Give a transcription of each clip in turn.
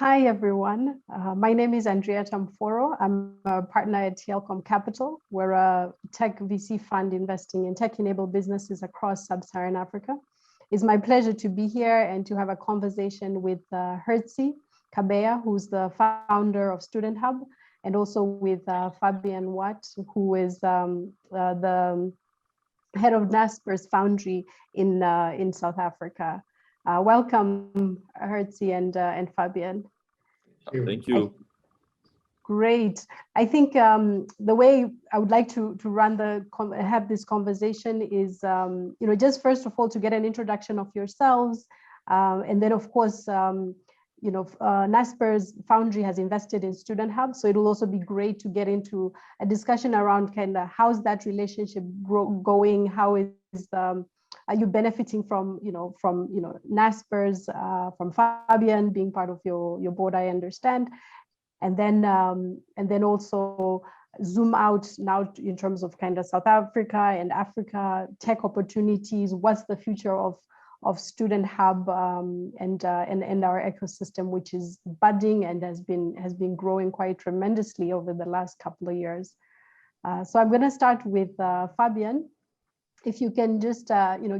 Hi, everyone. My name is Andrea Tamforo. I'm a partner at TLCom Capital. We're a tech VC fund investing in tech-enabled businesses across sub-Saharan Africa. It's my pleasure to be here and to have a conversation with Hertzi Kabea, who's the founder of Student Hub, and also with Fabian Watt, who is the head of Naspers Foundry in South Africa. Welcome, Hertzi and Fabian. Thank you. Great. I think the way I would like to have this conversation is, just first of all to get an introduction of yourselves, and then of course, Naspers Foundry has invested in Student Hub, so it will also be great to get into a discussion around kind of how's that relationship going, how is are you benefiting from Naspers, from Fabian being part of your board, I understand, and then also zoom out now in terms of kind of South Africa and Africa tech opportunities. What's the future of Student Hub and our ecosystem, which is budding and has been growing quite tremendously over the last couple of years. So I'm going to start with Fabian. If you can just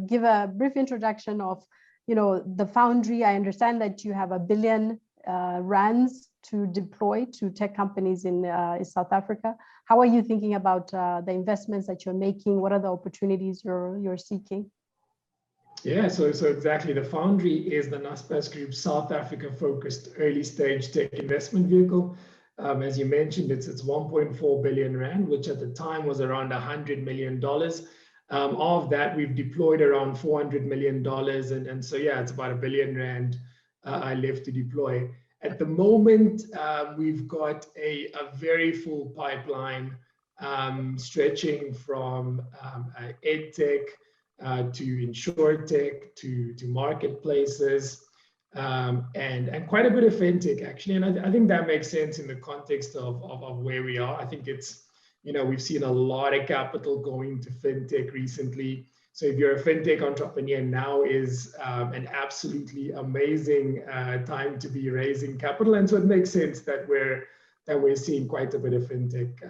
give a brief introduction of the Foundry. I understand that you have 1 billion rands to deploy to tech companies in South Africa. How are you thinking about the investments that you're making? What are the opportunities you're seeking? Yeah, so exactly. The Foundry is the Naspers Group South Africa focused early stage tech investment vehicle. As you mentioned, it's 1.4 billion rand, which at the time was around $100 million. Of that, we've deployed around $400 million. And so, yeah, it's about 1 billion rand left to deploy. At the moment, we've got a very full pipeline stretching from EdTech to InsurTech to marketplaces and quite a bit of FinTech, actually. And I think that makes sense in the context of where we are. I think it's, we've seen a lot of capital going to FinTech recently. So if you're a FinTech entrepreneur, now is an absolutely amazing time to be raising capital. And so it makes sense that we're seeing quite a bit of FinTech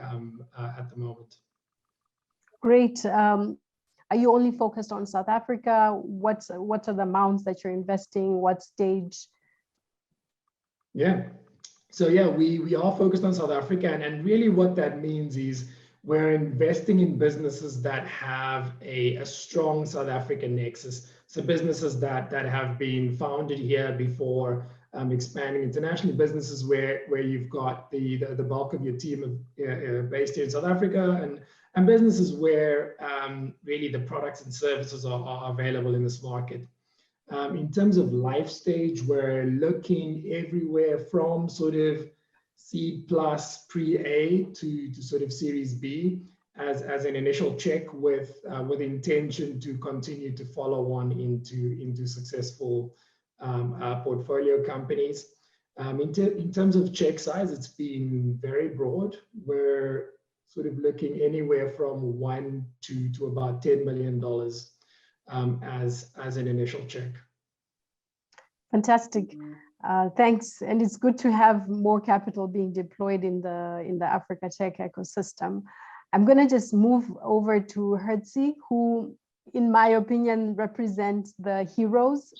at the moment. Great. Are you only focused on South Africa? What are the amounts that you're investing? What stage? Yeah. So yeah, we are focused on South Africa, and really what that means is we're investing in businesses that have a strong South African nexus. So businesses that have been founded here before expanding internationally, businesses where you've got the bulk of your team based here in South Africa, and businesses where really the products and services are available in this market. In terms of life stage, we're looking everywhere from sort of seed plus pre-A to sort of Series B as an initial check with intention to continue to follow on into successful portfolio companies. In terms of check size, it's been very broad. We're sort of looking anywhere from $1 to about $10 million as an initial check. Fantastic. Thanks. And it's good to have more capital being deployed in the Africa tech ecosystem. I'm going to just move over to Hertzi, who, in my opinion, represent the heroes.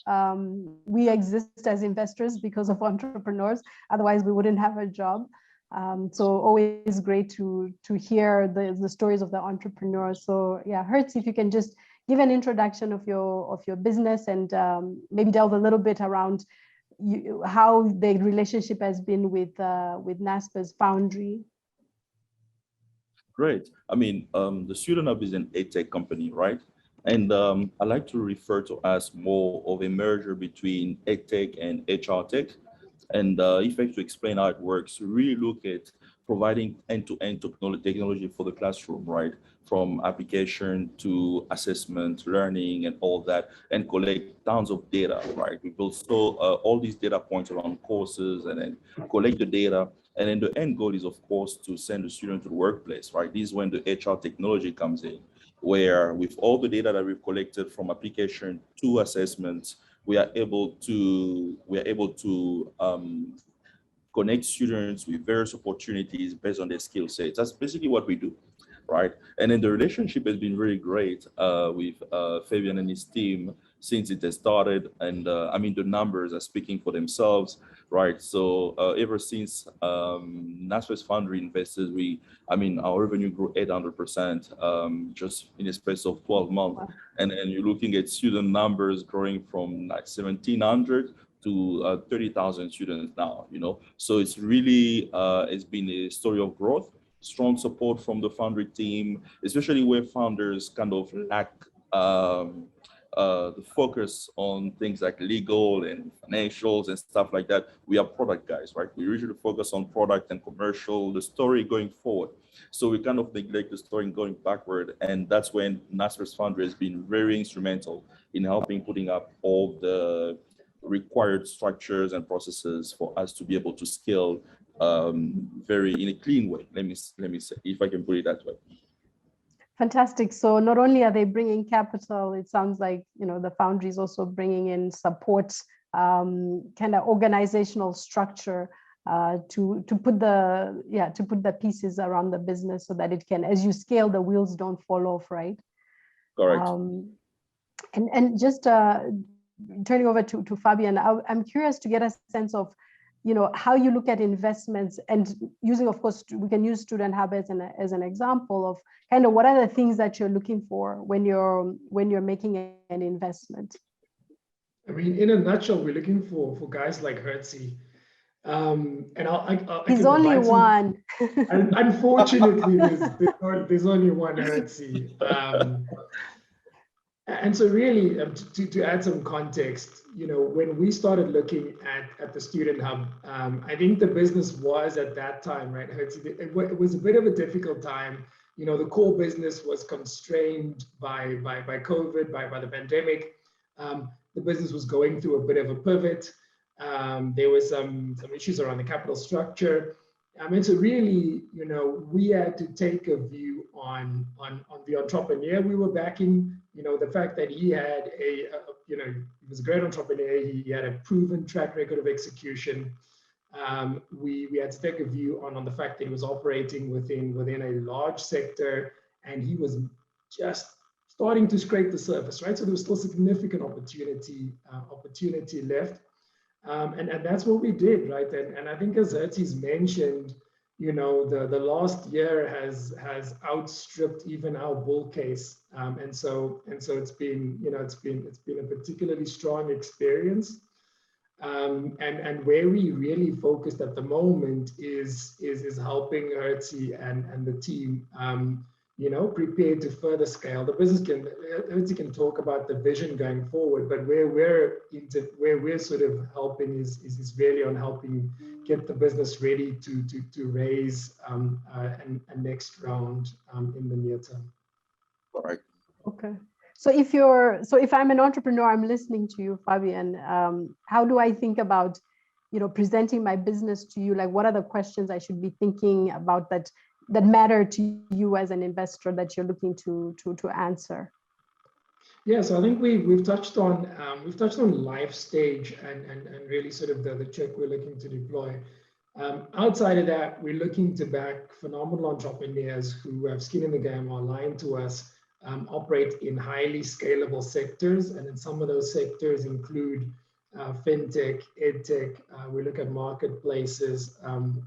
We exist as investors because of entrepreneurs. Otherwise, we wouldn't have a job. So always great to hear the stories of the entrepreneurs. So yeah, Hertzi, if you can just give an introduction of your business and maybe delve a little bit around how the relationship has been with Naspers Foundry. Great. I mean, the Student Hub is an EdTech company, right? And I like to refer to as more of a merger between EdTech and HR tech. And if I have to explain how it works, we really look at providing end-to-end technology for the classroom, right? From application to assessment, learning, and all that, and collect tons of data, right? We will store all these data points around courses and then collect the data. And then the end goal is, of course, to send the student to the workplace, right? This is when the HR technology comes in, where with all the data that we've collected from application to assessments, we are able to connect students with various opportunities based on their skill sets. That's basically what we do, right? And then the relationship has been really great with Fabian and his team since it has started. And I mean, the numbers are speaking for themselves, right? So ever since Naspers Foundry invested, our revenue grew 800% just in a space of 12 months. Wow. And you're looking at student numbers growing from like 1,700 to 30,000 students now, So it's really, it's been a story of growth, strong support from the Foundry team, especially where founders kind of lack the focus on things like legal and financials and stuff like that. We are product guys, right? We usually focus on product and commercial, the story going forward. So we kind of neglect the story going backward. And that's when Naspers Foundry has been very instrumental in helping putting up all the required structures and processes for us to be able to scale very in a clean way. Let me say, if I can put it that way. Fantastic. So not only are they bringing capital, it sounds like the Foundry is also bringing in support, kind of organizational structure to put the pieces around the business so that it can, as you scale, the wheels don't fall off, right? Correct. And just turning over to Fabian, I'm curious to get a sense of how you look at investments, and using, of course, we can use Student Hub as an example of kind of what are the things that you're looking for when you're making an investment. I mean, in a nutshell, we're looking for guys like Hertzie. And He's only one. Unfortunately, there's only one Hertzie. And so really, to add some context, when we started looking at the Student Hub, I think the business was at that time, right, it was a bit of a difficult time. The core business was constrained by COVID, by the pandemic. The business was going through a bit of a pivot. There were some issues around the capital structure. And so really, we had to take a view on the entrepreneur we were backing. The fact that he had he was a great entrepreneur. He had a proven track record of execution. We had to take a view on the fact that he was operating within a large sector, and he was just starting to scrape the surface, right? So there was still significant opportunity left. And that's what we did, right? And I think, as Hertzie's mentioned, the last year has outstripped even our bull case, and so it's been a particularly strong experience. And where we really focused at the moment is helping Hertzie and the team, prepare to further scale. The business Hertzie can talk about the vision going forward, but where we're sort of helping is really on helping get the business ready to raise a next round in the near term. All right. Okay. So if I'm an entrepreneur, I'm listening to you, Fabian. How do I think about, presenting my business to you? Like, what are the questions I should be thinking about that matter to you as an investor that you're looking to answer? Yeah, so I think we've touched on life stage and really sort of the check we're looking to deploy. Outside of that, we're looking to back phenomenal entrepreneurs who have skin in the game, are aligned to us, operate in highly scalable sectors, and in some of those sectors include fintech, edtech. We look at marketplaces.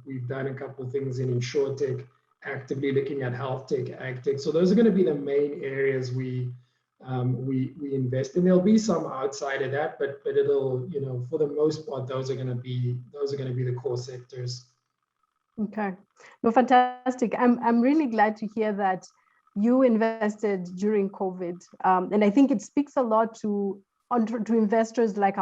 We've done a couple of things in insurtech, actively looking at health tech, ag tech. So those are going to be the main areas we invest in. There'll be some outside of that, but it'll, for the most part, those are going to be the core sectors. Okay, no, fantastic. I'm really glad to hear that you invested during COVID, and I think it speaks a lot to investors like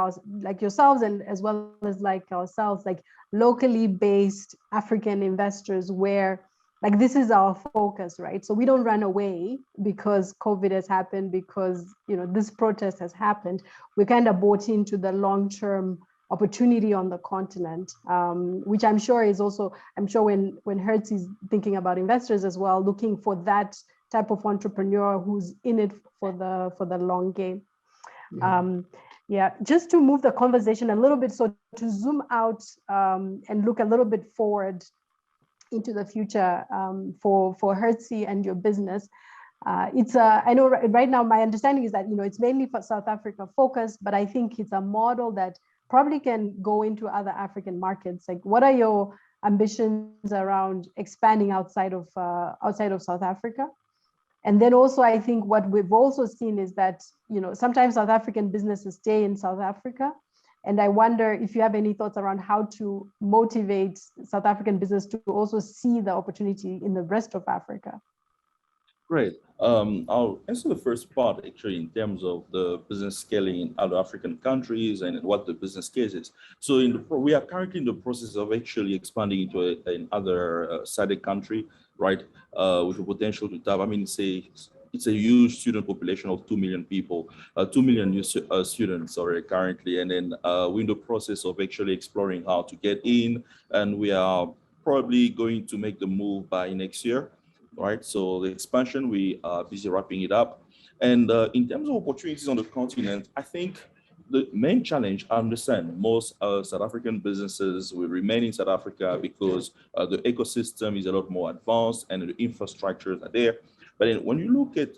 yourselves, and as well as like ourselves, like locally based African investors, where like this is our focus, right? So we don't run away because COVID has happened, because this protest has happened. We kind of bought into the long-term opportunity on the continent, which I'm sure when Hertz is thinking about investors as well, looking for that type of entrepreneur who's in it for the long game. Yeah. Yeah, just to move the conversation a little bit, so to zoom out and look a little bit forward into the future for Hertzie and your business. I know right now my understanding is that it's mainly for South Africa focused, but I think it's a model that probably can go into other African markets. Like, what are your ambitions around expanding outside of South Africa? And then also, I think what we've also seen is that sometimes South African businesses stay in South Africa. And I wonder if you have any thoughts around how to motivate South African business to also see the opportunity in the rest of Africa. Great. I'll answer the first part actually in terms of the business scaling in other African countries and what the business case is. So we are currently in the process of actually expanding into another SADC country, right? With the potential to have, it's a huge student population of 2 million people, 2 million new students currently. And then we're in the process of actually exploring how to get in, and we are probably going to make the move by next year. Right, so the expansion, we are busy wrapping it up. And in terms of opportunities on the continent, I think the main challenge, I understand most South African businesses will remain in South Africa because the ecosystem is a lot more advanced and the infrastructures are there. But then when you look at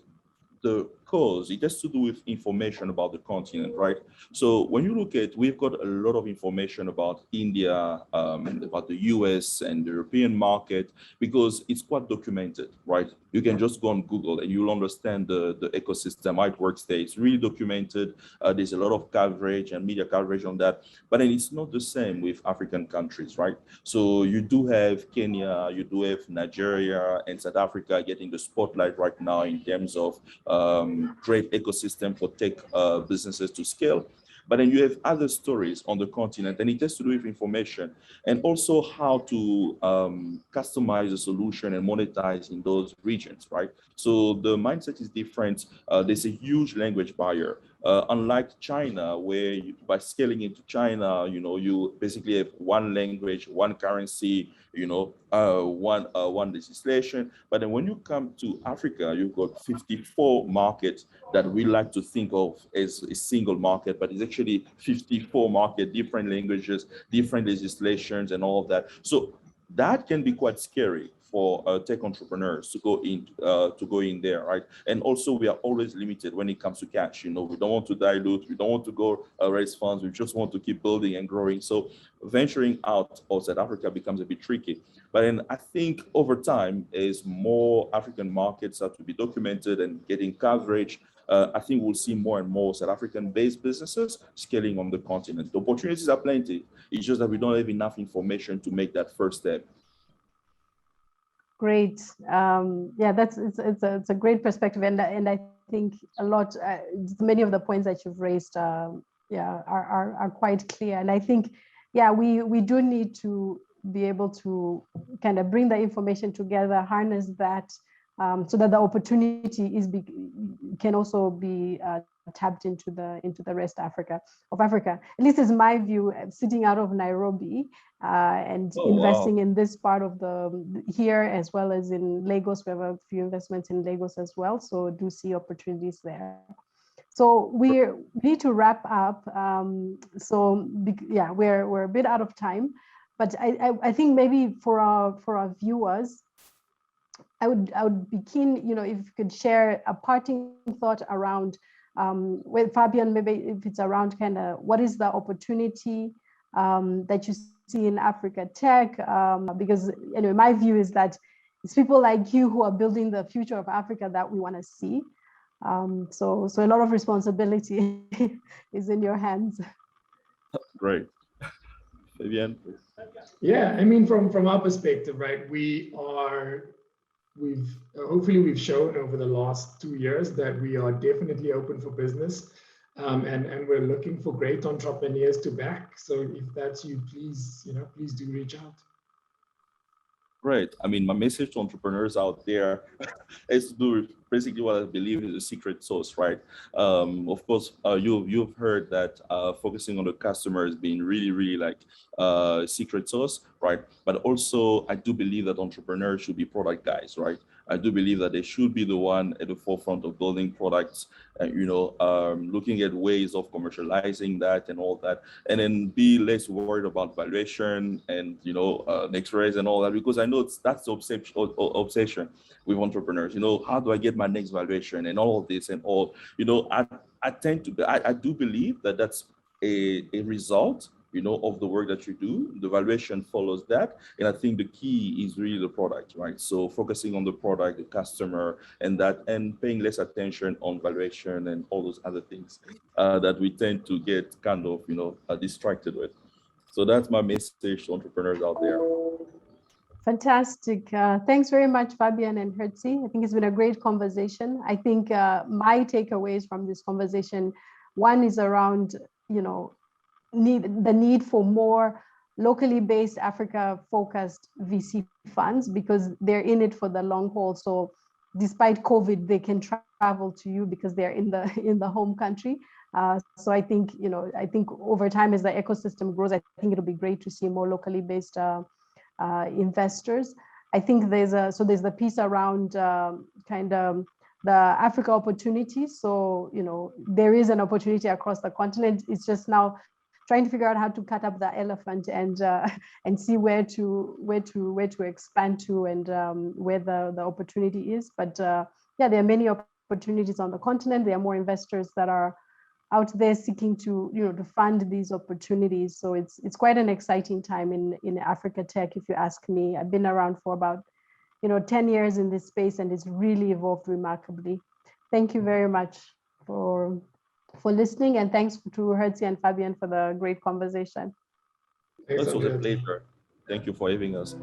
the cause, it has to do with information about the continent, right? So when you look at, we've got a lot of information about India, and about the US and the European market, because it's quite documented, right? You can just go on Google and you'll understand the ecosystem, how it works there. It's really documented. There's a lot of coverage and media coverage on that, but then it's not the same with African countries, right? So you do have Kenya, you do have Nigeria and South Africa getting the spotlight right now in terms of great ecosystem for tech businesses to scale. But then you have other stories on the continent, and it has to do with information and also how to customize a solution and monetize in those regions, right? So the mindset is different. There's a huge language barrier. Unlike China, where by scaling into China, you basically have one language, one currency, one legislation. But then when you come to Africa, you've got 54 markets that we like to think of as a single market, but it's actually 54 markets, different languages, different legislations, and all of that. So that can be quite scary for tech entrepreneurs to go in there, right? And also, we are always limited when it comes to cash. We don't want to dilute, we don't want to go raise funds, we just want to keep building and growing. So venturing out of South Africa becomes a bit tricky. But then I think over time, as more African markets have to be documented and getting coverage, I think we'll see more and more South African-based businesses scaling on the continent. The opportunities are plenty. It's just that we don't have enough information to make that first step. Great. Yeah, it's a great perspective, and I think a lot. Many of the points that you've raised, are quite clear. And I think, we do need to be able to kind of bring the information together, harness that, so that the opportunity can also be tapped into the rest of Africa. At least is my view, sitting out of Nairobi and investing in this part of here, as well as in Lagos. We have a few investments in Lagos as well, so do see opportunities there. So we need to wrap up. We're a bit out of time, but I think maybe for our viewers, I would be keen, if you could share a parting thought around, with Fabian, maybe if it's around kind of what is the opportunity that you see in Africa tech, because anyway, my view is that it's people like you who are building the future of Africa that we want to see. So a lot of responsibility is in your hands. Great. Fabian? Yeah, from our perspective, right, hopefully we've shown over the last 2 years that we are definitely open for business, and we're looking for great entrepreneurs to back. So if that's you, please do reach out. Great. My message to entrepreneurs out there is to do with basically what I believe is a secret sauce, right? Of course, you've heard that focusing on the customer has been really, really like secret sauce, right? But also, I do believe that entrepreneurs should be product guys, right? I do believe that they should be the one at the forefront of building products, looking at ways of commercializing that and all that, and then be less worried about valuation and, next raise and all that, because I know that's the obsession with entrepreneurs. How do I get my next valuation and all of this and all, I do believe that that's a result, of the work that you do. The valuation follows that. And I think the key is really the product, right? So focusing on the product, the customer, and paying less attention on valuation and all those other things that we tend to get kind of, distracted with. So that's my message to entrepreneurs out there. Fantastic. Thanks very much, Fabian and Hertzi. I think it's been a great conversation. I think my takeaways from this conversation, one is around, the need for more locally based Africa-focused VC funds, because they're in it for the long haul. So despite COVID, they can travel to you because they're in the home country. So I think, over time, as the ecosystem grows, I think it'll be great to see more locally based investors. I think there's the piece around the Africa opportunity. So, there is an opportunity across the continent. It's just now trying to figure out how to cut up the elephant and see where to expand to and where the opportunity is. But yeah, there are many opportunities on the continent. There are more investors that are out there seeking to to fund these opportunities. So it's quite an exciting time in Africa tech, if you ask me. I've been around for about 10 years in this space, and it's really evolved remarkably. Thank you very much for listening, and thanks to Hertzi and Fabian for the great conversation. This was a pleasure. Thank you for having us.